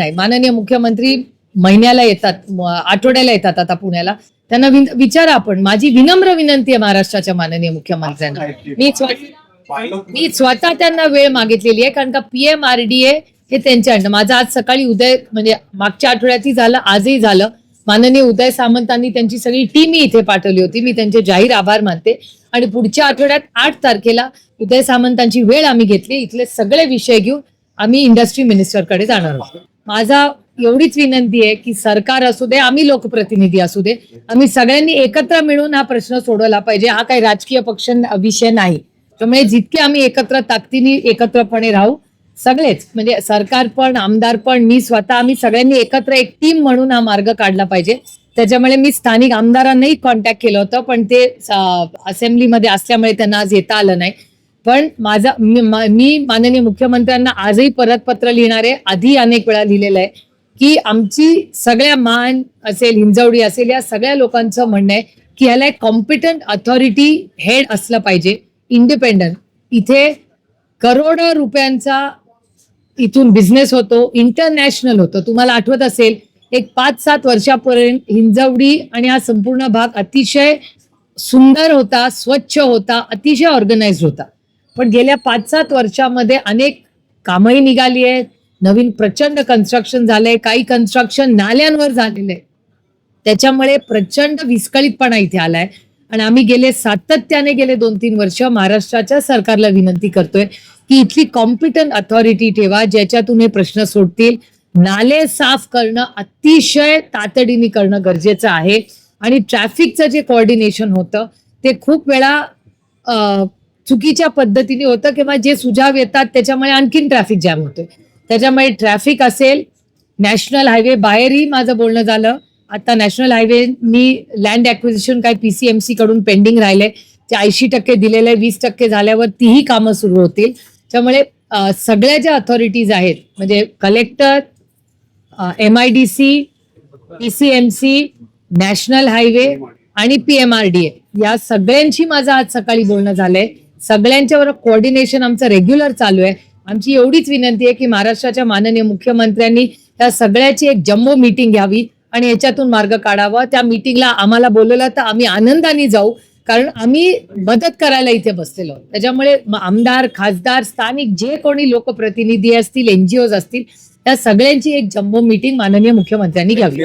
नाही, माननीय मुख्यमंत्री महिन्याला येतात, आठवड्याला येतात आता पुण्याला. त्यांना विचारा आपण. माझी विनम्र विनंती आहे महाराष्ट्राच्या माननीय मुख्यमंत्र्यांना. मी स्वतः त्यांना वेळ मागितलेली आहे, कारण का PMRDA हे त्यांच्या माझं आज सकाळी उदय म्हणजे मागच्या आठवड्यातही झालं, आजही झालं. माननीय उदय सामंतांनी त्यांची सगळी टीम इथे पाठवली होती. मी त्यांचे जाहीर आभार मानते. आणि पुढच्या आठवड्यात 8 तारखेला उदय सामंतांची वेळ आम्ही घेतली. इथले सगळे विषय घेऊन आम्ही इंडस्ट्री मिनिस्टरकडे जाणार आहोत. माझा एवढीच विनंती आहे की सरकार असू दे, आम्ही लोकप्रतिनिधी असू दे, आम्ही सगळ्यांनी एकत्र मिळून हा प्रश्न सोडवला पाहिजे. हा काही राजकीय पक्ष विषय नाही. त्यामुळे जितके आम्ही एकत्र ताकदीने एकत्रपणे राहू, सगळेच म्हणजे सरकार पण, आमदार पण, मी स्वतः, आम्ही सगळ्यांनी एकत्र एक टीम म्हणून हा मार्ग काढला पाहिजे. त्याच्यामुळे मी स्थानिक आमदारांनाही कॉन्टॅक्ट केलं होतं, पण ते असेंब्लीमध्ये असल्यामुळे त्यांना आज येता आलं नाही. पण मी माननीय मुख्यमंत्र्यांना आजही परत पत्र लिहिणार आहे. आधी अनेक वेळा लिहिलेलं आहे की आमची सगळ्या मान असेल, हिंजवडी असेल, या सगळ्या लोकांचं म्हणणं आहे की ह्याला एक कॉम्पिटंट अथॉरिटी हेड असलं पाहिजे, इंडिपेंडंट. इथे करोडो रुपयांचा इथून बिझनेस होतो, इंटरनॅशनल होतो. तुम्हाला आठवत असेल, एक 5-7 वर्षापर्यंत हिंजवडी आणि हा संपूर्ण भाग अतिशय सुंदर होता, स्वच्छ होता, अतिशय ऑर्गनाइज्ड होता. पण गेल्या 5-7 वर्षामध्ये अनेक कामही निघाली आहेत, नवीन प्रचंड कन्स्ट्रक्शन झालंय, काही कन्स्ट्रक्शन नाल्यांवर झालेलं आहे. त्याच्यामुळे प्रचंड विस्कळीतपणा इथे आलाय. आणि आम्ही सातत्याने गेले 2-3 वर्ष महाराष्ट्राच्या सरकारला विनंती करतोय की इथली कॉम्पिटंट अथॉरिटी ठेवा, ज्याच्यातून हे प्रश्न सुटतील. नाले साफ करणं अतिशय तातडीने करणं गरजेचं आहे. आणि ट्रॅफिकचं जे कोऑर्डिनेशन होतं ते खूप वेळा चुकीच्या पद्धतीने होतं, किंवा जे सुझाव येतात त्याच्यामुळे आणखीन ट्रॅफिक जॅम होतोय. त्याच्यामुळे ट्रॅफिक असेल, नॅशनल हायवे बाहेरही माझं बोलणं झालं. आता नॅशनल हायवे मी लँड ॲक्विजिशन काय PCMC कडून पेंडिंग राहिले, ते 80% दिलेले, 20% झाल्यावर तीही कामं सुरू होतील. त्यामुळे सगळ्या ज्या अथॉरिटीज आहेत, म्हणजे collector, MIDC, PCMC, national highway आणि PMRDA, या सगळ्यांशी माझं आज सकाळी बोलणं झालंय. सगळ्यांच्यावर कोऑर्डिनेशन आमचं रेग्युलर चालू आहे. आमची एवढीच विनंती आहे की महाराष्ट्राच्या माननीय मुख्यमंत्र्यांनी त्या सगळ्याची एक जम्बो मीटिंग घ्यावी आणि याच्यातून मार्ग काढावा. त्या मीटिंगला आम्हाला बोलवलं तर आम्ही आनंदाने जाऊ, कारण आम्ही मदत करायला इथे बसलेलो. त्याच्यामुळे आमदार, खासदार, स्थानिक जे कोणी लोकप्रतिनिधी असतील, NGOs असतील, त्या सगळ्यांची एक जम्बो मीटिंग माननीय मुख्यमंत्र्यांनी घ्यावी.